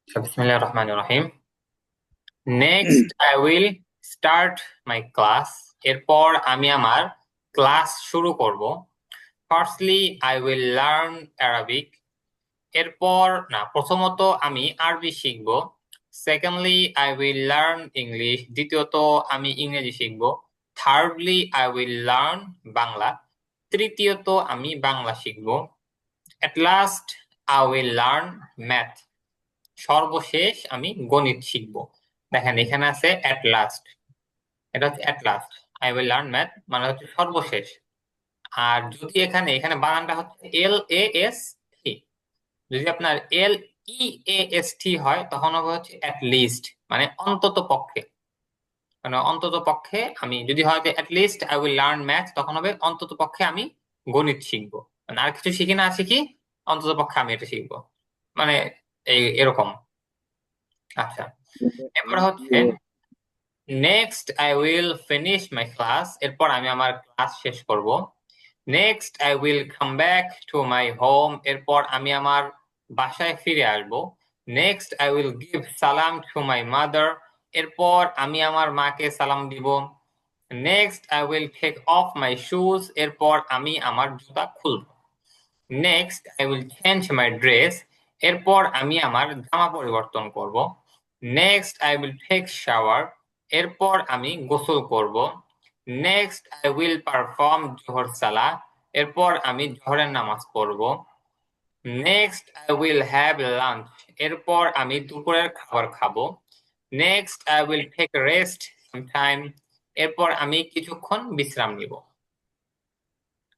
Bismillahir Rahmanir Rahim. Next, I will start my class. এরপর আমি আমার ক্লাস শুরু করব। Firstly, I will learn Arabic. এরপর প্রথমত আমি আরবি শিখব। Secondly, I will learn English. দ্বিতীয়ত আমি ইংরেজি শিখব। Thirdly, I will learn Bangla. তৃতীয়ত আমি বাংলা শিখব। At last, I will learn math. সর্বশেষ আমি গণিত শিখব। দেখেন এখানে আছে এট লাস্ট, এটা হচ্ছে এট last. I will learn math মানে হচ্ছে সর্বশেষ। আর যদি এখানে এখানে বানানটা হচ্ছে LAST, যদি আপনার LEAST হয় তখন হবে হচ্ছে অ্যাট লিস্ট, মানে অন্তত পক্ষে। মানে অন্তত পক্ষে আমি যদি হয় যে at least I will learn math, তখন হবে অন্তত পক্ষে আমি গণিত শিখবো। মানে আর কিছু শিখি না শিখি, অন্তত পক্ষে আমি এটা শিখবো, মানে এরকম। আচ্ছা, এরপর হচ্ছে next I will finish my class. এরপর আমি আমার ক্লাস শেষ করব। Next I will come back to my home. এরপর আমি আমার বাসায় ফিরে আসব। নেক্সট আই উইল গিভ সালাম টু মাই মাদার। এরপর আমি আমার মাকে সালাম দিব। Next I will take off my shoes. এরপর আমি আমার জুতা খুলব। Next I will change my dress. এরপর আমি আমার জামা পরিবর্তন করব। Next I will take shower. এরপর আমি গোসল করব। নেক্সট আই উইল পারফর্ম জোহর সালাহ। এরপর আমি জোহরের নামাজ পড়ব। Next I will have lunch. এরপর আমি দুপুরের খাবার খাবো। Next I will take rest sometime. এরপর আমি কিছুক্ষণ বিশ্রাম নিব।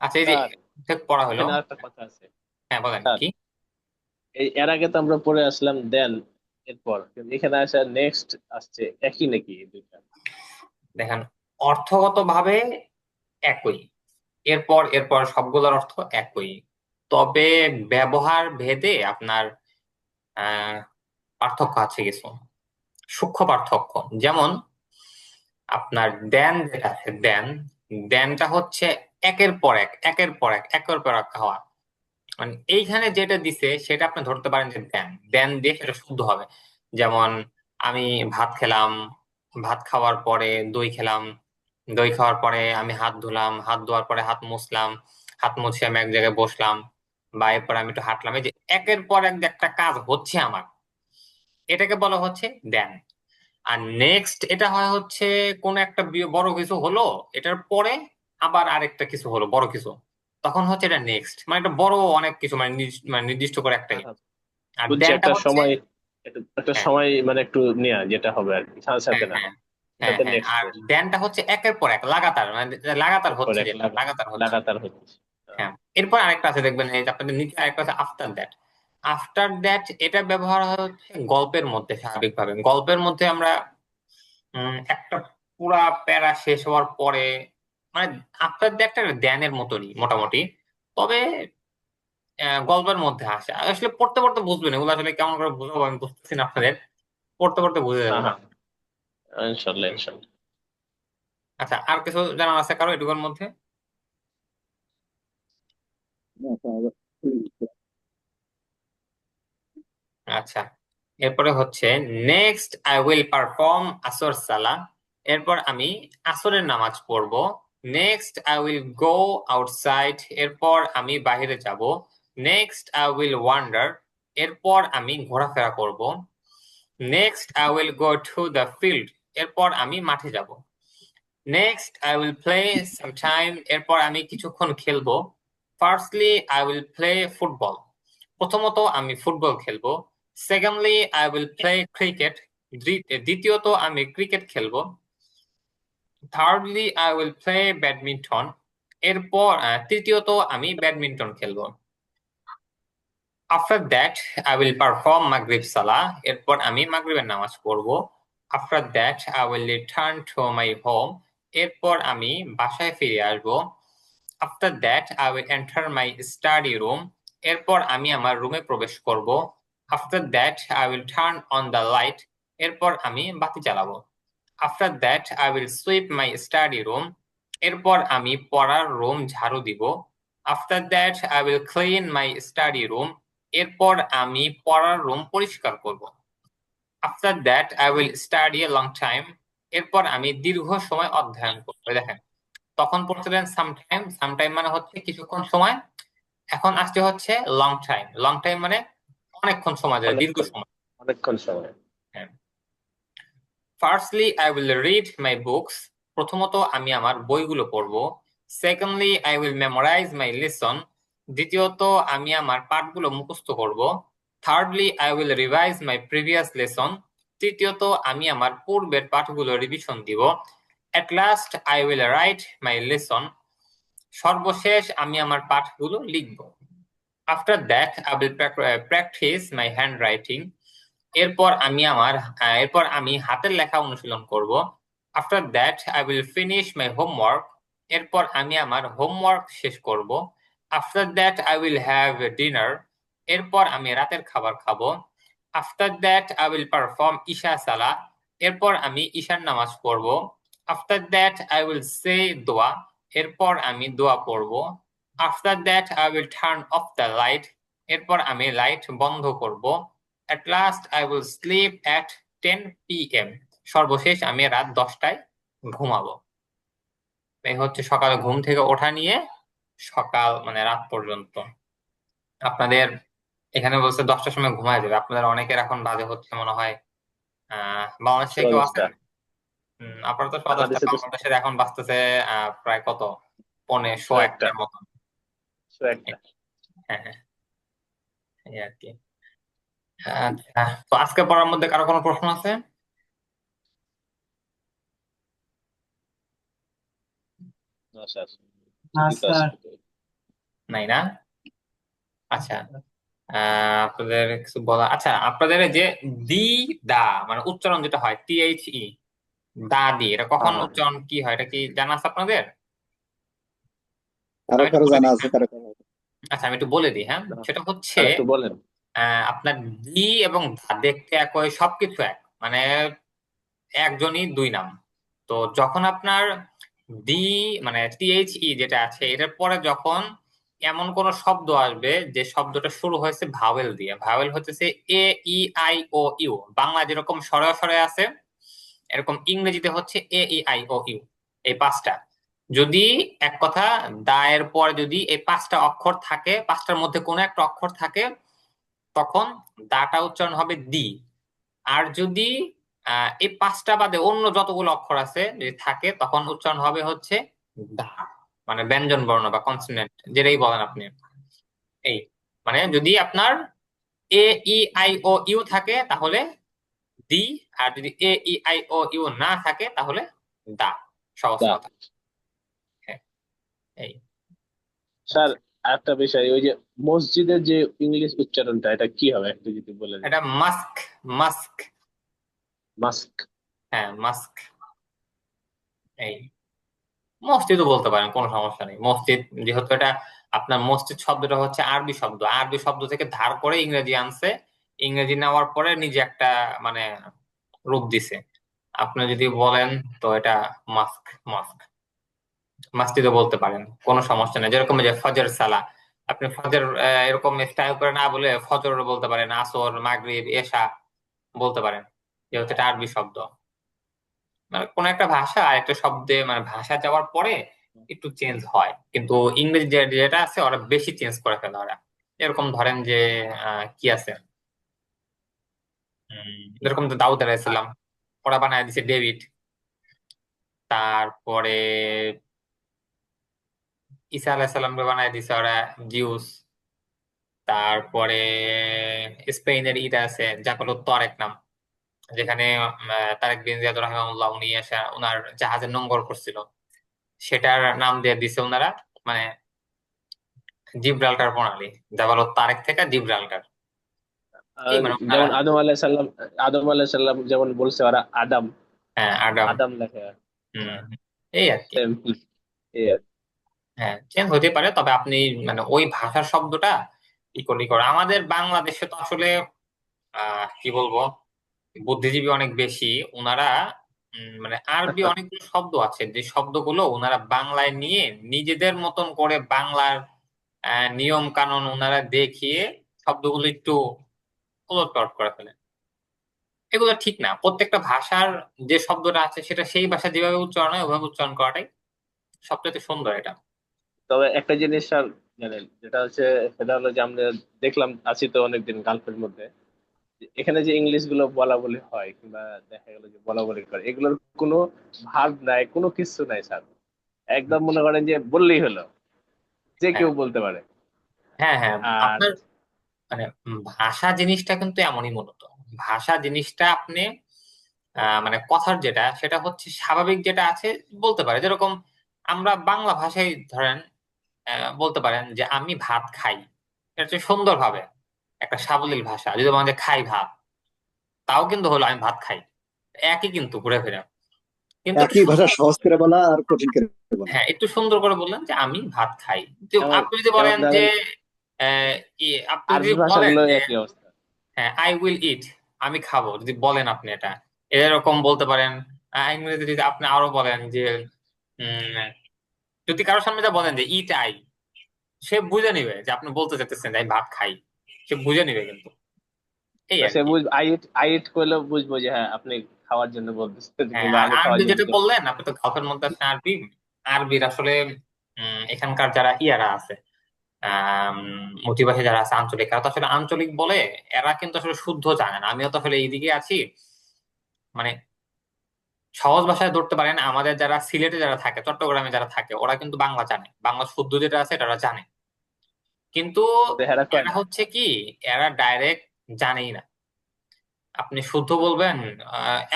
আচ্ছা, এই যে স্যার, পড়া হলো। এখানে আরেকটা কথা আছে। হ্যাঁ, বলেন স্যার, কি। এর আগে তো আমরা পড়ে আসলাম দেন, এরপর কিন্তু এখানে আসে নেক্সট আসছে, একই নাকি এই দুইটা? দেখেন, অর্থগতভাবে একই, এরপর এরপর সবগুলোর অর্থ একই, তবে ব্যবহার ভেদে আপনার আহ পার্থক্য আছে কিছু, সূক্ষ্ম পার্থক্য। যেমন আপনার দেন যেটা আছে, দেন, দেনটা হচ্ছে একের পর এক, একের পর এক, একের পর এক খাওয়া। মানে এইখানে যেটা দিছে সেটা আপনি ধরতে পারেন যে দেন, দেন দিয়ে সেটা শুদ্ধ হবে। যেমন আমি ভাত খেলাম, ভাত খাওয়ার পরে দই খেলাম, দই খাওয়ার পরে আমি হাত ধুলাম, হাত ধোয়ার পরে হাত মুছলাম, হাত মুছে আমি এক জায়গায় বসলাম, বা এরপর আমি একটু হাঁটলাম। এই যে একের পর এক যে একটা কাজ হচ্ছে আমার, এটাকে বলা হচ্ছে দেন। আর নেক্সট এটা হয় হচ্ছে কোন একটা বড় কিছু হলো, এটার পরে আবার আরেকটা কিছু হলো, বড় কিছু, তখন হচ্ছে এটা নেক্সট, মানে এটা বড় অনেক কিছু, মানে মানে নির্দিষ্ট করে একটাই। আচ্ছা, আর বুঝছি, দেনটা একটা হচ্ছে সময়, একটা হ্যাঁ, সময় মানে একটু নেওয়া যেটা হবে আর কি, সাথে সাথে হ্যাঁ, না। হ্যাঁ, হ্যাঁ, এটাতে হ্যাঁ। নেক্সট আর বস। দেনটা হচ্ছে একের পর এক লাগাতার, মানে লাগাতার এরপর হচ্ছে, এক যেটা লাগাতার হচ্ছে। লাগাতার হচ্ছে। হ্যাঁ, এরপর আরেকটা আছে দেখবেন, এই যে আপনাদের নিচে আরেকটা আছে আফটার দ্যাট। আফটার দ্যাট এটা ব্যবহার হয় হচ্ছে গল্পের মধ্যে। স্বাভাবিকভাবে গল্পের মধ্যে আমরা একটা পুরা প্যারা শেষ হওয়ার পরে, মানে আফটার দ্যাটটা ধ্যানের মতনই মোটামুটি, তবে গল্পের মধ্যে আসে। আসলে পড়তে পড়তে বুঝবেন এগুলো, আসলে কেমন করে বুঝাবো আমি বুঝতেছি না আপনাদের, পড়তে পড়তে বুঝে হ্যাঁ, যাবেন। হ্যাঁ, ইনশাল্লাহ, ইনশাল্লাহ। আচ্ছা, আর কিছু জানার আছে কারো এটুকুর মধ্যে? আচ্ছা, এরপরে হচ্ছে নেক্সট আই উইল পারফর্ম আসর সালাহ। এরপর আমি আসরের নামাজ পড়বো। Next I will go outside. এরপর আমি বাইরে যাব। Next I will wonder. এরপর আমি ঘোরাফেরা করব। Next I will go to the field. এরপর আমি মাঠে যাব। Next I will play some time. এরপর আমি কিছুক্ষণ খেলবো। Firstly I will play football. প্রথমত আমি ফুটবল খেলবো। Secondly I will play cricket. দ্বিতীয়ত আমি ক্রিকেট খেলবো। Thirdly I will play badminton. এরপর তৃতীয়ত আমি ব্যাডমিন্টন খেলবো। After that I will perform মাগরিব সালাহ। এরপর আমি মাগরিবের নামাজ পড়বো। After that I will return to my home. এরপর আমি বাসায় ফিরে আসবো। After that I will enter my study room. এরপর আমি আমার রুমে প্রবেশ করব। After that I will turn on the light. এরপর আমি বাতি জ্বালাবো। After that I will sweep my study room. এরপর আমি পড়ার রুম ঝাড়ু দিব। After that I will clean my study room. এরপর আমি পড়ার রুম পরিষ্কার করব। After that I will study a long time, এরপর আমি দীর্ঘ সময় অধ্যয়ন করবো। দেখেন, তখন পড়ছিলেন সামটাইম, সামটাইম মানে হচ্ছে কিছুক্ষণ সময়, এখন আসছে হচ্ছে লং টাইম। লং টাইম মানে অনেকক্ষণ সময় যায়, দীর্ঘ অনেকক্ষণ, সময়। অনেকক্ষণ সময়। হ্যাঁ। Firstly I will read my books, প্রথমত আমি আমার বইগুলো পড়বো। Secondly I will memorise my lesson, দ্বিতীয়ত আমি আমার পাঠগুলো মুখস্থ করব। Thirdly I will revise my previous lesson, তৃতীয়ত আমি আমার পূর্বের পাঠগুলো রিভিশন দিব। At last I will write my lesson, সর্বশেষ আমি আমার পাঠগুলো লিখব। After that I will practise my hand writing, এরপর আমি হাতের লেখা অনুশীলন করব। After that I will finish my homework, এরপর আমি আমার হোমওয়ার্ক শেষ করব। After that I will have dinner, এরপর আমি রাতের খাবার খাবো। After that I will perform ইশা সালা, এরপর আমি ঈশার নামাজ পড়ব। After that I will say দোয়া, এরপর আমি দোয়া পড়ব। After that I will turn off the light, এরপর আমি লাইট বন্ধ করব। At last I will sleep at 10 p.m. সর্বশেষ আমি রাত 10টায় ঘুমাবো। এই হচ্ছে সকালে ঘুম থেকে ওঠা নিয়ে সকাল মানে রাত পর্যন্ত। আপনাদের এখানে বলছে 10টার সময় ঘুমায় যাবে, আপনাদের অনেকের এখন বাজে হচ্ছে মনে হয় বাংলাদেশে সোয়া কেউ আছেন? 10টা। আপনারা তো 10:15, বাংলাদেশে তো বাংলাদেশের এখন বাজতেছে প্রায় কত, পৌনে সোয়া সোয়া একটা, একটার মতন। সোয়া একটা। হ্যাঁ হ্যাঁ, এই আর কি। আচ্ছা, তো আজকে পড়ার মধ্যে কারো কোনো প্রশ্ন আছে? না স্যার, ঠিকই তো আছে। নাই না? আচ্ছা, আপনাদের কিছু বলা, আচ্ছা আপনাদের এই যে দি, দা মানে উচ্চারণ যেটা হয় THE, দা দি, এটা কখন হ্যাঁ, হ্যাঁ। উচ্চারণ কি হয়, এটা কি জানা আছে আপনাদের? কারো আমি একটু কারো বলে জানা দিই, আছে, হ্যাঁ? কারো কারো আচ্ছা আমি একটু বলে দিই, হ্যাঁ। না, সেটা হচ্ছে স্যার একটু বলেন। আপনার দি এবং দা দেখতে একই, সবকিছু এক, মানে একজনই দুই নাম। তো যখন আপনার দি মানে THE যেটা আছে এটার পরে যখন এমন কোন শব্দ আসবে যে শব্দটা শুরু হয়েছে ভাওয়েল দিয়ে, ভাওয়েল হচ্ছে A E I O U, Bangla যেরকম স্বরে স্বরে আছে এরকম ইংরেজিতে হচ্ছে A E I O U, এই পাঁচটা। যদি এক কথা দা এর পরে যদি এই পাঁচটা অক্ষর থাকে, পাঁচটার মধ্যে কোনো একটা অক্ষর থাকে, তখন দাটা উচ্চারণ হবে দি। আর যদি এই পাঁচটা বাদে অন্য যতগুলো অক্ষর আছে যদি থাকে তখন উচ্চারণ হবে হচ্ছে দা, মানে ব্যঞ্জন বর্ণ বা কনসোনেন্ট যেটাই বলেন আপনি। এই মানে যদি আপনার A E I O U থাকে তাহলে দি, আর যদি A E I O U না থাকে তাহলে দা, সহজ দা। কথা। হ্যাঁ, এই স্যার আরেকটা বিষয়, ওই যে মসজিদের যে ইংলিশ উচ্চারণটা, এটা কি হবে একটু যদি বলে এটা দিতেন। Mask, mask. মাস্ক। হ্যাঁ মাস্ক। এই মসজিদও বলতে পারেন, কোনো সমস্যা নেই। মসজিদ যেহেতু এটা আপনার মসজিদ শব্দটা হচ্ছে আরবি শব্দ, আরবি শব্দ থেকে ধার করে ইংরেজি আনছে, ইংরেজি নেওয়ার পরে নিজে একটা মানে রূপ দিছে। আপনি যদি বলেন তো এটা মাস্ক, মাস্ক। মাসজিদও বলতে পারেন, কোনো সমস্যা নেই। যেরকম এই যে ফজর সালা, আপনি ফজর এরকম স্টাইল করে না বলে ফজর বলতে পারেন, আসর, মাগরিব, এশা বলতে পারেন, যেহেতু এটা আরবি শব্দ। মানে কোন একটা ভাষা আর একটা শব্দে মানে ভাষা যাওয়ার পরে একটু চেঞ্জ হয়, কিন্তু ইংরেজি যেটা আছে ওরা বেশি চেঞ্জ করে ফেলে ওরা। এরকম ধরেন যে কি আছে, এরকম তো দাউদ আলাইহিসসালাম, ওরা বানায় দিছে ডেভিড। তারপরে ঈসা আলাইহিসসালামকে বানায় দিছে ওরা জিউস। তারপরে স্পেনের ইটা আছে জাকালুত তারেক নাম, যেখানে তারেক বিন জিয়াদ রাহিমাহুল্লাহ উনি এসে ওনার জাহাজের নোঙ্গর করছিল, সেটার নাম দিয়ে দিছে ওনারা, মানে জিব্রাল্টার প্রণালী, জাবালত তারেক থেকে জিব্রাল্টার। এই মানে ওনারা, যেমন আদম আলাইহিস সালাম, আদম আলাইহিস সালাম যেমন বলছে ওরা আদম, হ্যাঁ আডাম। আদম লেখে। হম, হ্যাঁ, এই আর কি। সেম। এই আর কি। হ্যাঁ চেঞ্জ হতে পারে, তবে আপনি মানে ওই ভাষার শব্দটা ই করে আমাদের বাংলাদেশে তো আসলে কি বলবো, বুদ্ধিজীবী অনেক বেশি। ওনারা মানে আরবি অনেকগুলো শব্দ আছে যে শব্দগুলো ওনারা বাংলায় নিয়ে নিজেদের মতন করে বাংলার নিয়ম কানুন ওনারা দেখিয়ে শব্দগুলো একটু উলট পালট করে ফেলে। এগুলো ঠিক না। প্রত্যেকটা ভাষার যে শব্দটা আছে সেটা সেই ভাষা যেভাবে উচ্চারণ হয় ওভাবে উচ্চারণ করাটাই সবচেয়ে সুন্দর এটা। তবে একটা জিনিস স্যার জানেন, যেটা হচ্ছে, সেটা হলো যে আমরা দেখলাম, আছি তো অনেকদিন গালফের মধ্যে, যে এখানে যে ইংলিশ গুলো বলা বলি হয় কিংবা দেখা গেল যে বলা বলি করে, এগুলোর কোনো ভাব নাই, কোনো কিছু নাই স্যার। একদম মনে করেন যে বললেই হলো, যে হ্যাঁ কেউ বলতে পারে। হ্যাঁ হ্যাঁ, আর আপনার মানে ভাষা জিনিসটা কিন্তু এমনই মূলত। ভাষা জিনিসটা আপনি মানে কথার যেটা সেটা হচ্ছে স্বাভাবিক যেটা আছে বলতে পারে। যেরকম আমরা বাংলা ভাষায় ধরেন বলতে পারেন যে আমি ভাত খাই, এটা হচ্ছে সুন্দর ভাবে একটা সাবলীল ভাষা। যদি বলেন যে খাই ভাত, তাও কিন্তু হলো আমি ভাত খাই, একই কিন্তু ঘুরে ফিরে। কিন্তু একটু একই ভাষা সুন্দর, সহজ করে বলা আর কঠিন করে বলা। হ্যাঁ একটু সুন্দর করে বললেন যে আমি ভাত খাই। তো যেমন আপনি যদি যেমন বলেন যে ধরেন আহ, আপনি যদি আরবি বলেন ভাষাগুলো যে একই অবস্থা। হ্যাঁ আই উইল ইট, আমি খাবো, যদি বলেন আপনি এটা এরকম বলতে পারেন। ইংরেজি যদি আপনি আরো বলেন যে উম, যদি কারোর সামনে যা বলেন যে ইট আই, সে বুঝে নিবে যে আপনি বলতে চাইতেছেন যে আমি ভাত খাই, সে বুঝে নিবে কিন্তু। এই বা আর সে কি। আই ইট করলেও বুঝবো যে হ্যাঁ আপনি খাওয়ার জন্য বলতেছেন, হ্যাঁ কিংবা আর আমি খাওয়ার আরবি জন্য যেটা বলতেছি। বললেন, আপনি তো গালফের মধ্যে আছেন আরবি। আরবির আসলে এখানকার যারা ইয়ারা আছে, আহ মতিবাসী যারা আছে আঞ্চলিক, এরা তো আসলে আঞ্চলিক বলে, এরা কিন্তু আসলে শুদ্ধ জানে না। আমিও তো আসলে এইদিকে আছি, মানে সহজ ভাষায় ধরতে পারেন আমাদের যারা সিলেটে যারা থাকে, চট্টগ্রামে যারা থাকে, ওরা কিন্তু বাংলা জানে, বাংলা শুদ্ধ যেটা আছে এটা ওরা জানে। কিন্তু কিন্তু হেরা কয় এরা না। হচ্ছে কি, এরা ডাইরেক্ট জানেই না। আপনি শুদ্ধ বলবেন,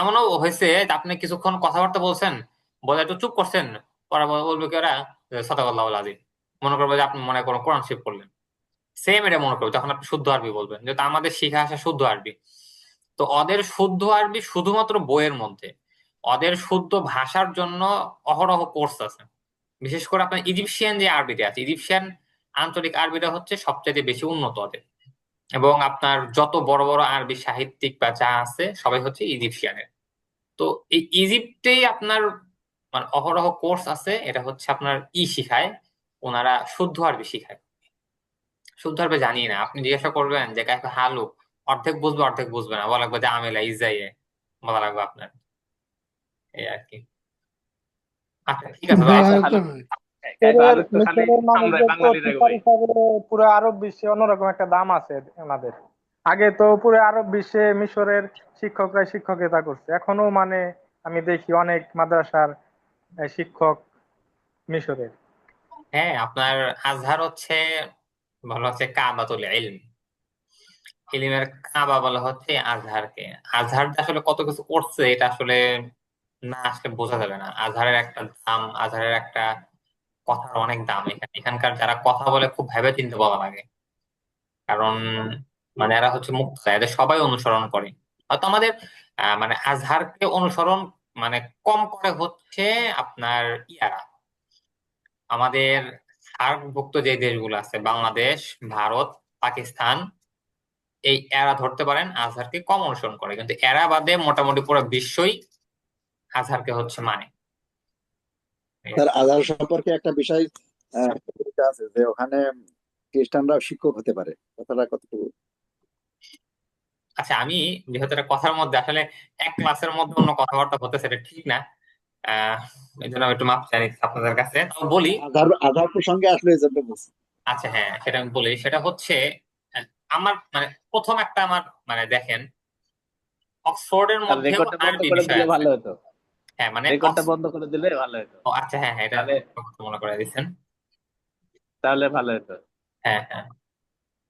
এমনও হয়েছে যে আপনি কিছুক্ষণ কথাবার্তা বলছেন, বলে একটু চুপ করছেন, পরে বলবে কি ওরা সদাকল্লাহ আজিম, মনে করবে যে আপনি মনে করেন কোরআন শরীফ পড়লেন। সেম এটা মনে করবে, তখন আপনি শুদ্ধ আরবি বলবেন, যেহেতু আমাদের শিখা আসা শুদ্ধ আরবি। তো ওদের শুদ্ধ আরবি শুধুমাত্র বইয়ের মধ্যে, ওদের শুদ্ধ ভাষার জন্য অহরহ কোর্স আছে। বিশেষ করে আপনার ইজিপশিয়ান যে আরবিটা আছে, ইজিপশিয়ান আঞ্চলিক আরবিটা হচ্ছে সবচেয়ে বেশি উন্নত ওদের। এবং আপনার যত বড় বড় আরবি সাহিত্যিক বা যা আছে সবাই হচ্ছে ইজিপশিয়ানের। তো এই ইজিপ্টেই আপনার মানে অহরহ কোর্স আছে, এটা হচ্ছে আপনার শিখায়, ওনারা শুদ্ধ আরবি শিখায়। শুদ্ধ আরবি জানি না, আপনি জিজ্ঞাসা করবেন যে কাকে হালু, অর্ধেক বুঝবে অর্ধেক বুঝবে না, বলা লাগবে যে আমেলা ইজাইয়ে বলা লাগবে আপনার। এই আর কি। আচ্ছা ঠিক আছে কাইফা ভাই। হালুম। কাইফা মিশরের হালুম তো খালি মিশরের আমরা মানুষদের তো বাঙালিরা টিচার বলি। হিসাবে পুরো আরব বিশ্বে অন্যরকম একটা দাম আছে ওনাদের। আগে তো পুরো আরব বিশ্বে মিশরের শিক্ষকরা শিক্ষকতা করছে, এখনো মানে আমি দেখি অনেক মাদ্রাসার শিক্ষক মিশরের। হ্যাঁ আপনার আজহার হচ্ছে বলা হচ্ছে কাবাতুল ইলম, ইলমের কাবা বলা হচ্ছে আজহারকে। আজহার যে আসলে কত কিছু করছে এটা আসলে না আসলে বোঝা যাবে না। আজহারের একটা দাম, আজহারের একটা কথার অনেক দাম। এখানকার যারা কথা বলে খুব ভেবে চিন্তে বলা লাগে, কারণ মানে এরা হচ্ছে মুক্ত, এদের সবাই অনুসরণ করে। হয়তো আমাদের মানে আজহারকে অনুসরণ মানে কম করে হচ্ছে আপনার ইয়ারা, আমাদের সার্কভুক্ত যে দেশগুলো আছে, বাংলাদেশ, ভারত, পাকিস্তান, এই এরা ধরতে পারেন আজহারকে কম অনুসরণ করে, কিন্তু এরা বাদে মোটামুটি পুরো বিশ্বই আজহারকে হচ্ছে মানে। এই আর তার কি। আজহার সম্পর্কে একটা বিষয় যেটা আছে যে ওখানে খ্রিস্টানরা শিক্ষক হতে পারে, কথাটা কতটুকু? আচ্ছা আমি যেহেতু এটা কথার মধ্যে আসলে এক ক্লাসের মধ্যে অন্য কথাবার্তা হতেছে, এটা ঠিক না। আহ এই জন্য আমি একটু মাপ চাই আপনাদের কাছে, তাও বলি। আজহার আজহার প্রসঙ্গে আসলে এই জন্য বলছি। আচ্ছা হ্যাঁ সেটা আমি বলি, সেটা হচ্ছে আহ, আমার মানে প্রথম একটা আমার মানে দেখেন, অক্সফোর্ডের আর মধ্যেও রেকর্ডটা বন্ধ আরবি করে বিষয় দিলে আছে। ভালো হতো। হ্যাঁ মানে রেকর্ডটা বন্ধ করে দিলে ভালো হতো। ও আচ্ছা হ্যাঁ হ্যাঁ, এটা তাহলে কথা মনে করে দিচ্ছেন। তাহলে ভালো হতো। হ্যাঁ হ্যাঁ।